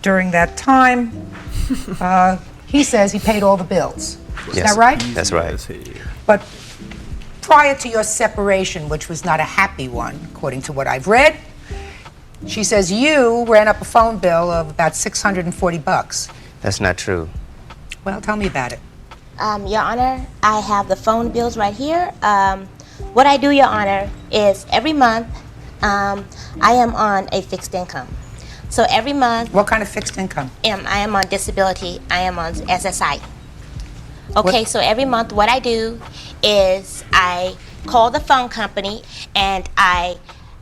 During that time, he says he paid all the bills. Is that right? That's right. But prior to your separation, which was not a happy one, according to what I've read, she says you ran up a phone bill of about $640. That's not true. Well, tell me about it. Your Honor, I have the phone bills right here. What I do, Your Honor, is every month I am on a fixed income. So every month... What kind of fixed income? I am on disability. I am on SSI. Okay, so every month what I do is I call the phone company and I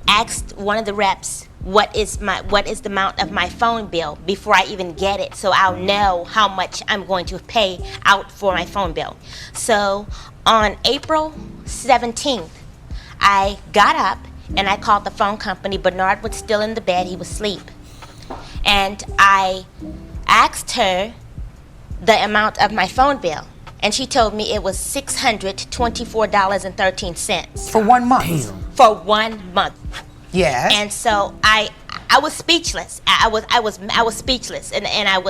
asked one of the reps what is the amount of my phone bill before I even get it, so I'll know how much I'm going to pay out for my phone bill. So on April 17th, I got up and I called the phone company. Bernard was still in the bed, he was asleep. And I asked her the amount of my phone bill. And she told me it was $624.13. For 1 month? Damn. For 1 month. Yes. And so I was speechless. I was speechless, and I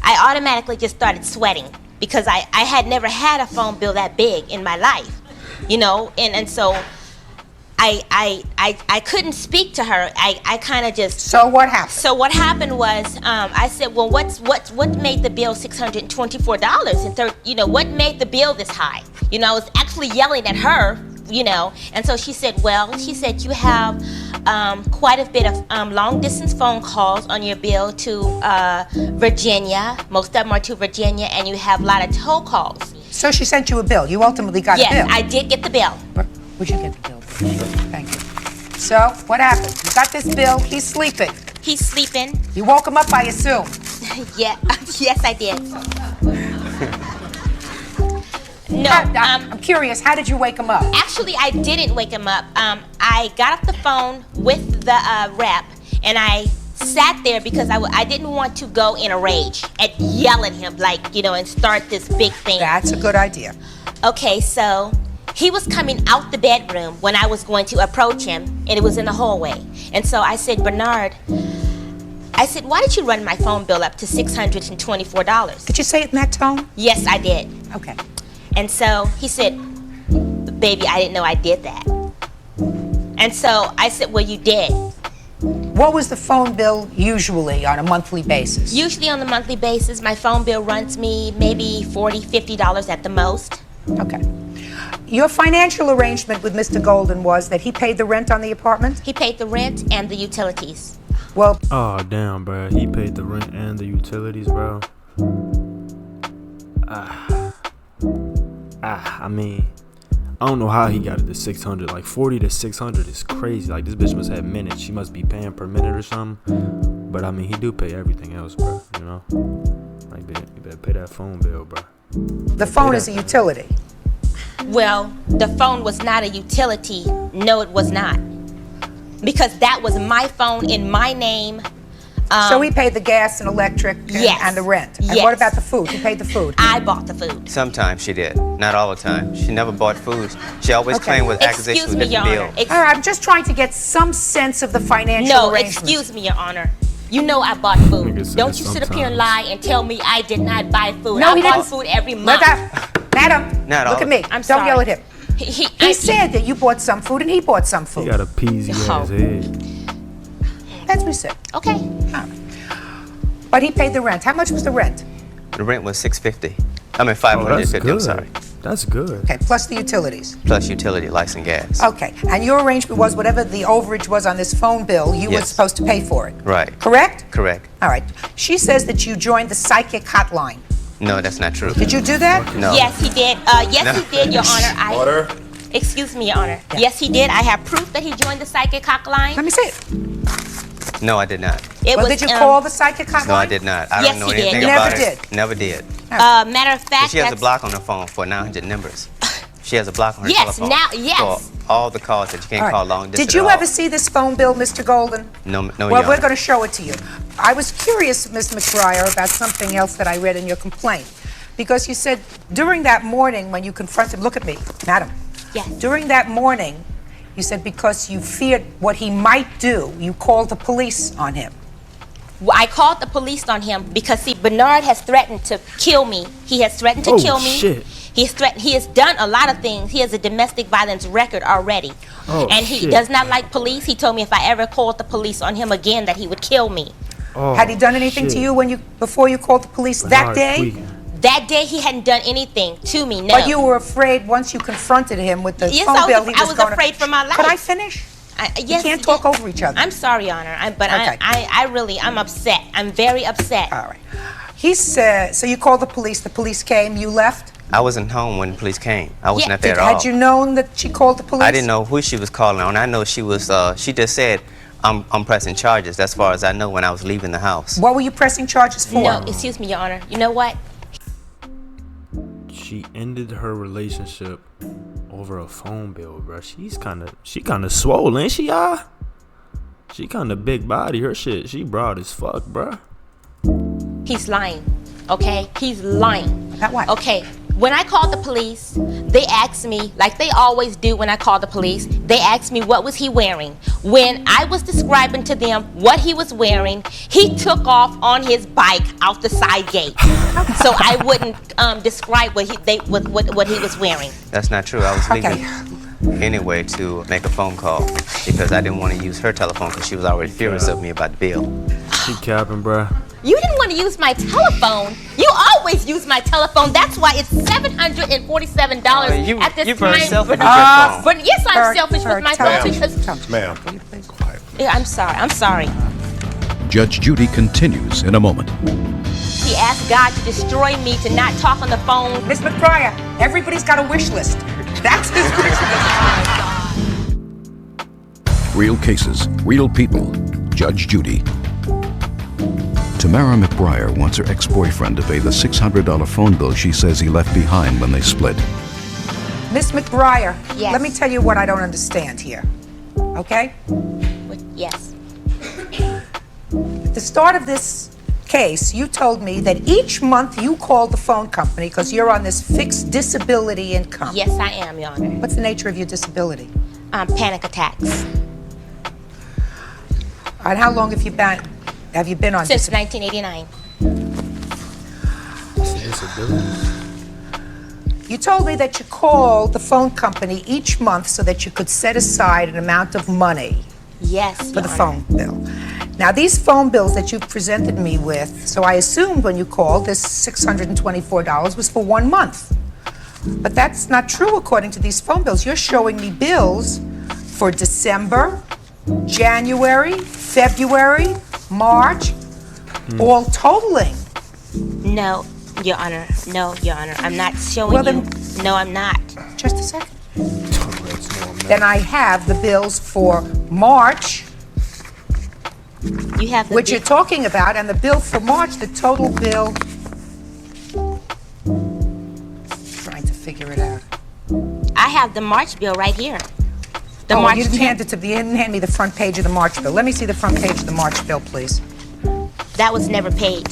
automatically just started sweating because I had never had a phone bill that big in my life, you know, and so I couldn't speak to her. I kind of just. So what happened? So what happened was I said, well, what made the bill $624 and you know, what made the bill this high? You know, I was actually yelling at her. You know, and so she said, well, you have quite a bit of long distance phone calls on your bill to Virginia. Most of them are to Virginia, and you have a lot of toll calls. So she sent you a bill. You ultimately got a bill. Yes, I did get the bill. Where'd you get the bill? Thank you. So what happened? You got this bill. He's sleeping. He's sleeping. You woke him up, I assume. Yeah. Yes, I did. No, I'm curious, how did you wake him up? Actually, I didn't wake him up. I got off the phone with the rep, and I sat there because I didn't want to go in a rage and yell at him, like, you know, and start this big thing. That's a good idea. Okay, so he was coming out the bedroom when I was going to approach him, and it was in the hallway. And so I said, Bernard, why did you run my phone bill up to $624? Did you say it in that tone? Yes, I did. Okay. And so he said, baby, I didn't know I did that. And so I said, well, you did. What was the phone bill usually on a monthly basis? Usually on a monthly basis, my phone bill runs me maybe $40, $50 at the most. Okay. Your financial arrangement with Mr. Golden was that he paid the rent on the apartment? He paid the rent and the utilities. Well... Oh, damn, bro. He paid the rent and the utilities, bro. I mean, I don't know how he got it to 600. Like 40 to 600 is crazy. Like this bitch must have minutes. She must be paying per minute or something. But I mean, he do pay everything else, bro. You know, like you better pay that phone bill, bro. The phone is a utility. Well, the phone was not a utility. No, it was not, because that was my phone in my name. So he paid the gas and electric and the rent. And what about the food? Who paid the food? I bought the food. Sometimes she did. Not all the time. She never bought food. She always claimed with accusations with different bills. All right, I'm just trying to get some sense of the financial arrangement. No, excuse me, Your Honor. You know I bought food. Don't you sit up here and lie and tell me I did not buy food. No, I bought food every month. Madam, look at me. Don't yell at him. He said that you bought some food and he bought some food. He got a peasy ass head. That's what he said. Okay. All right. But he paid the rent. How much was the rent? The rent was $650. I mean $550. I'm sorry. That's good. Okay, plus the utilities. Plus utility, lights and gas. Okay, and your arrangement was whatever the overage was on this phone bill, you were supposed to pay for it. Right. Correct? Correct. All right. She says that you joined the psychic hotline. No, that's not true. Did you do that? No. Yes, he did. Yes, he did, Your Honor. Order. Excuse me, Your Honor. Yeah. Yes, he did. I have proof that he joined the psychic hotline. Let me see it. No, I did not. Did you call the psychic hotline? No, I did not. I don't know anything about it. Never did. Matter of fact, she has a block on her phone for 900 numbers. She has a block on her telephone. Yes. For all the calls that you can't call long distance. Did you ever see this phone bill, Mr. Golden? No, Well, we're going to show it to you. I was curious, Ms. McBriar, about something else that I read in your complaint. Because you said during that morning when you confronted, look at me, madam. Yes. During that morning, you said because you feared what he might do, you called the police on him. I called the police on him because, see, Bernard has threatened to kill me. He has threatened to kill me. Shit. He has done a lot of things. He has a domestic violence record already. And he shit. does not like police. He told me if I ever called the police on him again that he would kill me. Had he done anything to you before you called the police that day? That day he hadn't done anything to me, no. But you were afraid once you confronted him with the phone bill, he was I was afraid for my life. Could I finish? Yes, you can't talk over each other. I'm sorry, Your Honor, I'm upset. I'm very upset. All right. He said, so you called the police came, you left? I wasn't home when the police came. I wasn't at there at all. Had you known that she called the police? I didn't know who she was calling on. I know she was, she just said, I'm pressing charges, as far as I know, when I was leaving the house. What were you pressing charges for? No, excuse me, Your Honor. You know what? She ended her relationship over a phone bill, bro. She kind of swollen, ain't she, y'all? She kind of big body. Her shit, she broad as fuck, bro. He's lying, okay? He's lying. About what? Okay, when I called the police, they asked me, like they always do when I call the police, they asked me what was he wearing. When I was describing to them what he was wearing, he took off on his bike out the side gate. So I wouldn't describe what he was wearing. That's not true. I was leaving anyway to make a phone call because I didn't want to use her telephone because she was already furious of me about the bill. She capping, bro. You didn't want to use my telephone. You always use my telephone. That's why it's $747 at this you time. very selfish with your phone. But yes, I'm selfish with my phone because. Ma'am. Quiet. Yeah, I'm sorry. Judge Judy continues in a moment. He asked God to destroy me, to not talk on the phone. Miss McBriar, everybody's got a wish list. That's his wish list. Real cases, real people. Judge Judy. Tamara McBriar wants her ex-boyfriend to pay the $600 phone bill she says he left behind when they split. Miss McBriar, Yes. let me tell you what I don't understand here. Okay? Yes. At the start of this case, you told me that each month you called the phone company because you're on this fixed disability income. Yes, I am, Your Honor. What's the nature of your disability? Panic attacks. And how long have you been on Since disability? 1989. You told me that you called the phone company each month so that you could set aside an amount of money Yes, for Your the Honor. phone bill. Now, these phone bills that you've presented me with, so I assumed when you called, this $624 was for 1 month. But that's not true according to these phone bills. You're showing me bills for December, January, February, March, all totaling. No, Your Honor. No, Your Honor. I'm not showing Well, you. then- No, I'm not. Just a second. Then I have the bills for March, You have the which you're talking about, and the bill for March, the total bill. Trying to figure it out. I have the March bill right here. The Oh, March you didn't 10th. you didn't hand me the front page of the March bill. Let me see the front page of the March bill, please. That was never paid.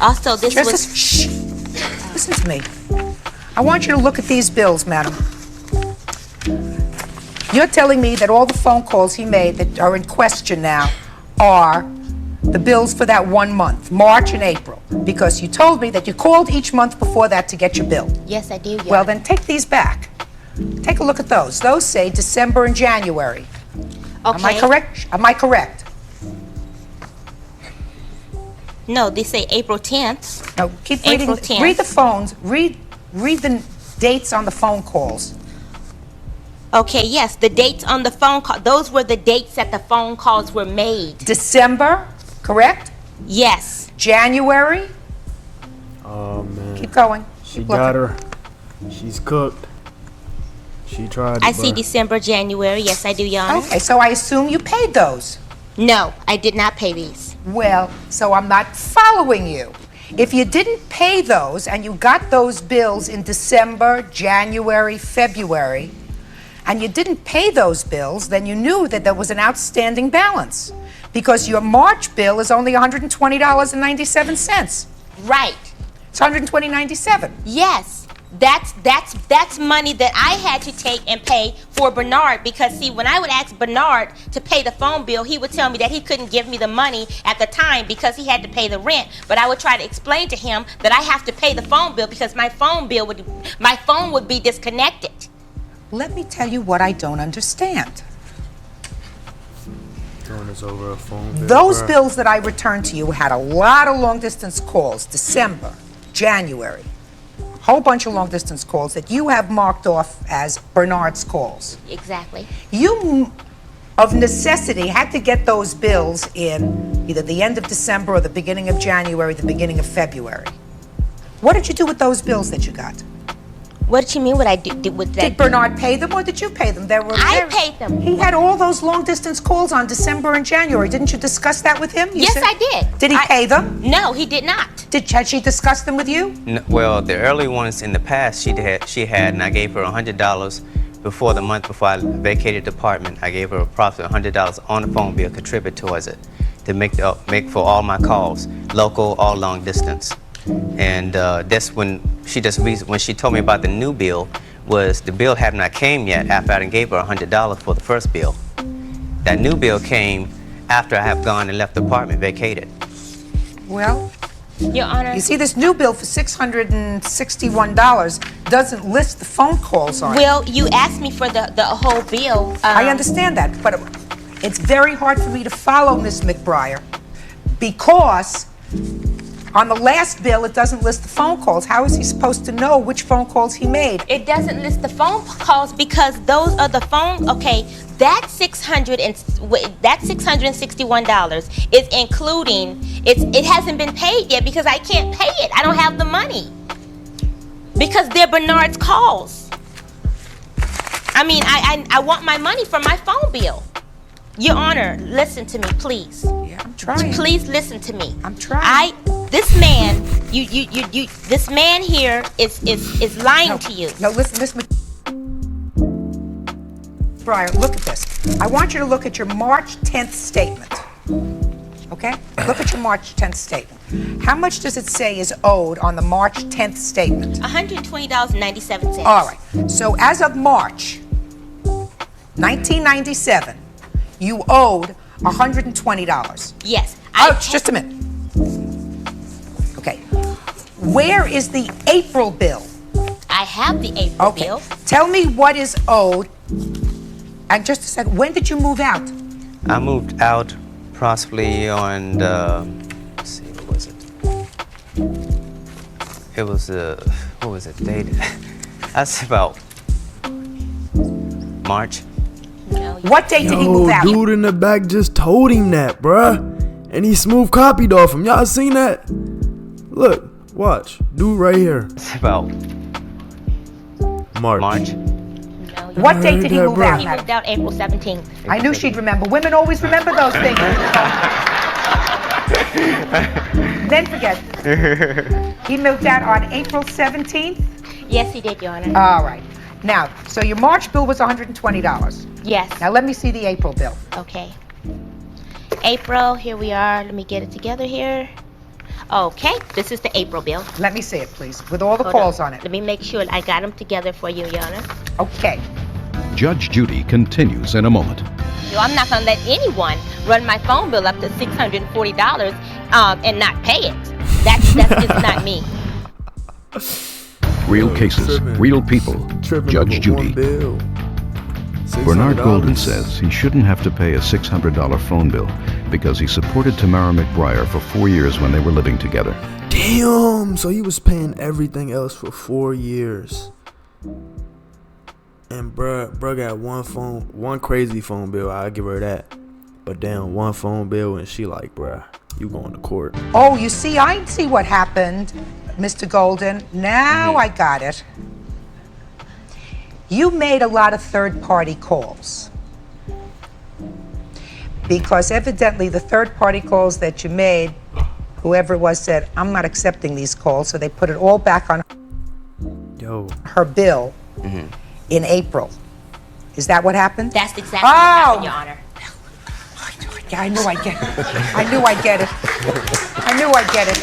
Also, this was. Shh. Listen to me. I want you to look at these bills, madam. You're telling me that all the phone calls he made that are in question now are the bills for that 1 month, March and April, because you told me that you called each month before that to get your bill. Yes, I do. Your Well, Honor. then take these back. Take a look at those. Those say December and January. Okay. Am I correct? Am I correct? No, they say April 10th. No, keep reading. April 10th. Read the phones. Read the dates on the phone calls. Okay, yes, the dates on the phone call. Those were the dates that the phone calls were made. December, correct? Yes. January. Oh, man. Keep going. She Keep got looking. her. She's cooked. She tried I it, see but December, January. Yes, I do, Your Honor. Okay, so I assume you paid those. No, I did not pay these. Well, so I'm not following you. If you didn't pay those and you got those bills in December, January, February, and you didn't pay those bills, then you knew that there was an outstanding balance because your March bill is only $120.97. Right. It's $120.97. Yes. that's money that I had to take and pay for Bernard, because see, when I would ask Bernard to pay the phone bill, he would tell me that he couldn't give me the money at the time because he had to pay the rent. But I would try to explain to him that I have to pay the phone bill because my phone would be disconnected. Let me tell you what I don't understand. Throwing us over a phone bill, Those bruh. bills that I returned to you had a lot of long-distance calls, December, January, a whole bunch of long-distance calls that you have marked off as Bernard's calls. Exactly. You, of necessity, had to get those bills in either the end of December or the beginning of January, the beginning of February. What did you do with those bills that you got? What did you mean what I did with that? Did Bernard pay them or did you pay them? I paid them. He had all those long-distance calls on December and January. Didn't you discuss that with him? Yes, I did. Did he pay them? No, he did not. Had she discussed them with you? Well, the early ones in the past she had, and I gave her $100 before the month before I vacated the apartment. I gave her approximately $100 on the phone bill, contribute towards it, to make for all my calls, local or long distance. And that's when when she told me about the new bill, was the bill had not came yet after I gave her $100 for the first bill. That new bill came after I have gone and left the apartment, vacated. Well, Your Honor. you see, this new bill for $661 doesn't list the phone calls on it. Well, you asked me for the whole bill. I understand that, but it's very hard for me to follow, Miss McBriar, because on the last bill, it doesn't list the phone calls. How is he supposed to know which phone calls he made? It doesn't list the phone calls because those are the phone. Okay, that $661 is including. It hasn't been paid yet because I can't pay it. I don't have the money because they're Bernard's calls. I mean, I want my money for my phone bill. Your Honor, listen to me, please. Yeah, I'm trying. Please listen to me. I'm trying. This man, this man here is lying to you. No, listen, Miss McBriar, look at this. I want you to look at your March 10th statement. Okay? Look at your March 10th statement. How much does it say is owed on the March 10th statement? $120.97. All right. So as of March 1997, you owed $120. Yes. Just a minute. Okay. Where is the April bill? I have the April Okay. bill. Tell me what is owed. And just a second, when did you move out? I moved out possibly on the, let's see, what was it? It was, what was it dated? That's about March. No, What date did he move out? Dude in the back just told him that, bruh. And he smooth copied off him. Y'all seen that? Look, watch. Dude right here. It's about March. no, What date did he move out, he madam? moved out April 17th. I knew she'd remember. Women always remember those things. Then forget. He moved out on April 17th? Yes, he did, Your Honor. All right. Now, so your March bill was $120. Yes. Now let me see the April bill. Okay. April, here we are. Let me get it together here. Okay, this is the April bill. Let me see it, please, with all the Hold calls on it. Let me make sure I got them together for you, Your Honor. Okay. Judge Judy continues in a moment. So I'm not going to let anyone run my phone bill up to $640 and not pay it. That's just not me. Real cases, real people. Judge Judy. Bernard Golden says he shouldn't have to pay a $600 phone bill because he supported Tamara McBriar for 4 years when they were living together. Damn, so he was paying everything else for 4 years. And bruh got one crazy phone bill, I'll give her that. But damn, one phone bill and she like, bruh, you going to court. Oh, you see, I see what happened, Mr. Golden. Now I got it. You made a lot of third-party calls. Because evidently the third-party calls that you made, whoever it was said, I'm not accepting these calls, so they put it all back on her bill in April. Is that what happened? That's exactly what happened, Oh. Your Honor. Yeah, I knew I'd get it. I knew I'd get it. I knew I'd get it.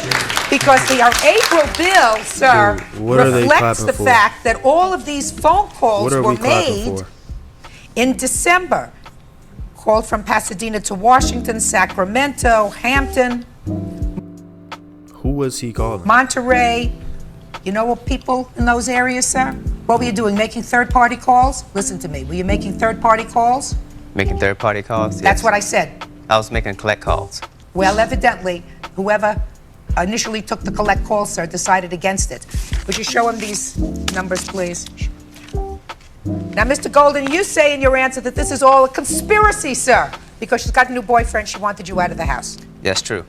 Because the April bill, sir, Dude, what are they reflects the clapping for? fact that all of these phone calls What are were we clapping made for? in December. Called from Pasadena to Washington, Sacramento, Hampton, Who was he calling? Monterey. You know what people in those areas, sir? What were you doing, making third-party calls? Listen to me, were you making third-party calls? Making third-party calls? That's Yes. what I said. I was making collect calls. Well, evidently, whoever initially took the collect call, sir, decided against it. Would you show him these numbers, please? Now, Mr. Golden, you say in your answer that this is all a conspiracy, sir, because she's got a new boyfriend, she wanted you out of the house. That's true.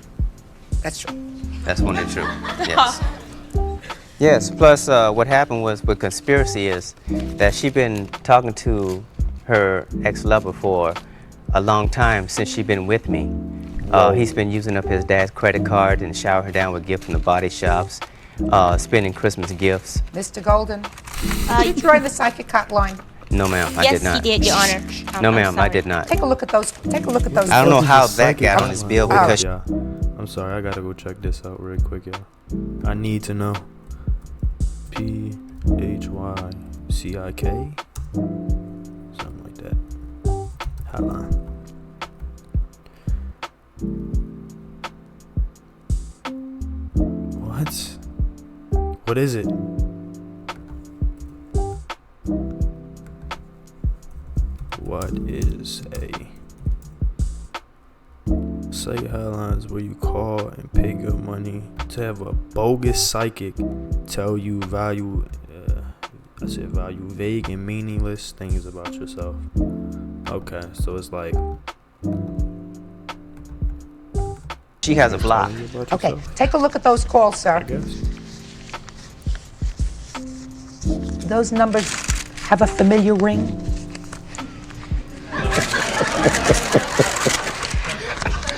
That's true. That's 100% true. Yes. Yes. Plus, what happened was with conspiracy is that she's been talking to her ex-lover for a long time since she's been with me. He's been using up his dad's credit card and shower her down with gifts from the body shops, spending Christmas gifts. Mr. Golden, did you join the psychic hotline? No, ma'am, I Yes, did not. he did, Your Honor. No, I'm ma'am, I sorry. did not. Take a look at those. Take a look at those. I don't know bills. how This is that psychic got on his bill hotline. because Yeah. I'm sorry, I gotta go check this out real quick, y'all. I need to know. PHYCIK? Something like that. Hotline. What? What is it? What is a psychic hotlines where you call and pay good money to have a bogus psychic tell you value vague and meaningless things about yourself? Okay, so it's like she has a block. tell you about Okay, yourself, take a look at those calls, sir. I guess. Those numbers have a familiar ring.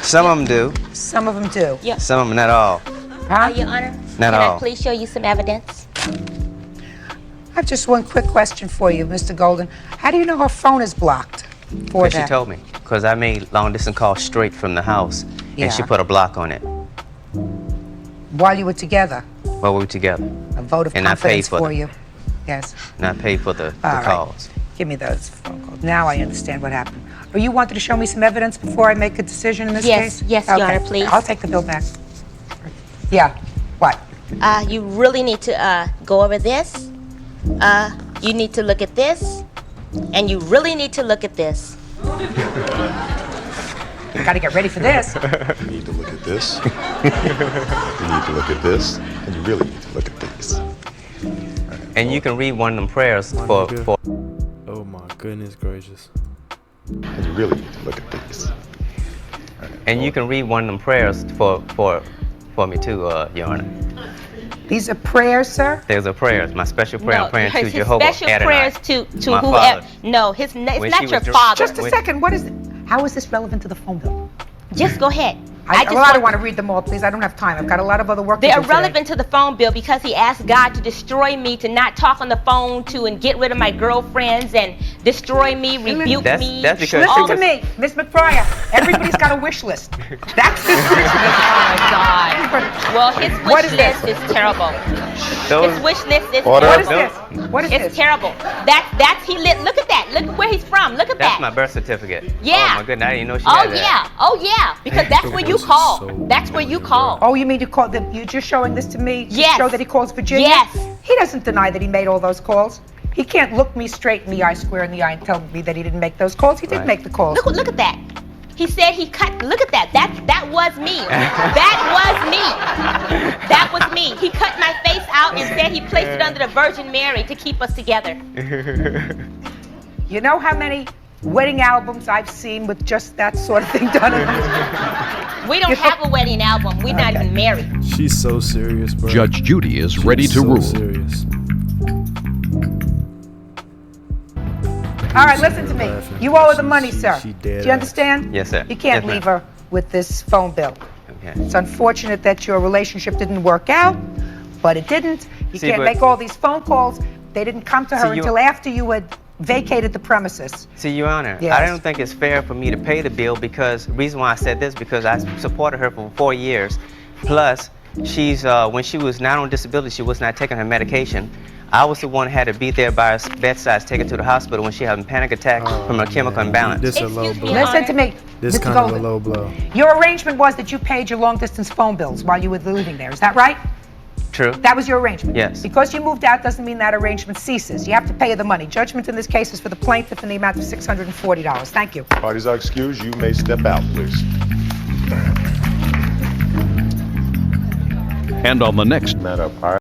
Some of them do. Some of them do. Yeah. Some of them not all. Huh? Your Honor, Not can all. I please show you some evidence? I have just one quick question for you, Mr. Golden. How do you know her phone is blocked for Because she that? told me. Because I made long distance calls straight from the house, and she Yeah. put a block on it While you were together. while we were together. A vote of And I paid confidence for for them. you. Yes. And I paid for the All right. calls. Give me those phone calls. Now I understand what happened. Oh, you wanted to show me some evidence before I make a decision in this Yes, case? yes, Your Honor, please. I'll take the bill back. Yeah. What? You really need to go over this. You need to look at this. And you really need to look at this. Got to get ready for this. You need to look at this. You need to look at this. And you really need to look at these. And you can read one of them prayers My for nigga. Oh my goodness gracious. And you really need to look at these. and you can read one of them prayers for me too, Your Honor. These are prayers, sir? There's a prayer, my special prayer. I'm praying to his Jehovah special Adonai, prayers to my whoever. father. No, it's When not she your was father. Just a second. What is it? How is this relevant to the phone bill? Just go ahead. I just don't want to read them all, please. I don't have time. I've got a lot of other work to do They're today. relevant to the phone bill because he asked God to destroy me, to not talk on the phone, and get rid of my girlfriends and destroy me, rebuke me. That's because Listen to me, Miss McBride. Everybody's got a wish list. That's his wish list. Oh my God. Well, his What wish is this? list is terrible. Those, His wish list is Order. What is terrible. this? What is It's this? terrible. That's he lit. Look at that. Look where he's from. Look at that's that. my birth certificate. Yeah. Oh my goodness, I didn't know she Oh had that. yeah. Oh yeah. Because that's where you This is call. so That's where you annoying, call. Oh, you mean you call them? You're just showing this to me to Yes. show that he calls Virginia? Yes. He doesn't deny that he made all those calls. He can't look me straight in the eye, square in the eye, and tell me that he didn't make those calls. He did Right. make the calls. Look at that. He said he cut. Look at that. That was me. That was me. That was me. He cut my face out and said he placed it under the Virgin Mary to keep us together. You know how many wedding albums I've seen with just that sort of thing done in them? We don't have a wedding album. We're not even married. She's so serious, bro. Judge Judy is ready She's to so rule. serious. All right, listen to me. Laughing. You owe her the She- money, she- sir. she Do dead you ass. understand? Yes, sir. You can't Yes, ma'am. leave her with this phone bill. Okay. It's unfortunate that your relationship didn't work out, but it didn't. You See, can't but- make all these phone calls. They didn't come to her See, you- until after you had vacated the premises. See, Your Honor, Yes. I don't think it's fair for me to pay the bill because the reason why I said this because I supported her for 4 years. Plus, she's when she was not on disability, she was not taking her medication. I was the one who had to be there by her bedside, take her to the hospital when she had a panic attack from a chemical imbalance. This a low Excuse me, blow. Listen to me. This Mr. kind of a Golden. low blow. Your arrangement was that you paid your long-distance phone bills while you were living there. Is that right? True. That was your arrangement? Yes. Because you moved out doesn't mean that arrangement ceases. You have to pay the money. Judgment in this case is for the plaintiff in the amount of $640. Thank you. Parties are excused. You may step out, please. And on the next Matter of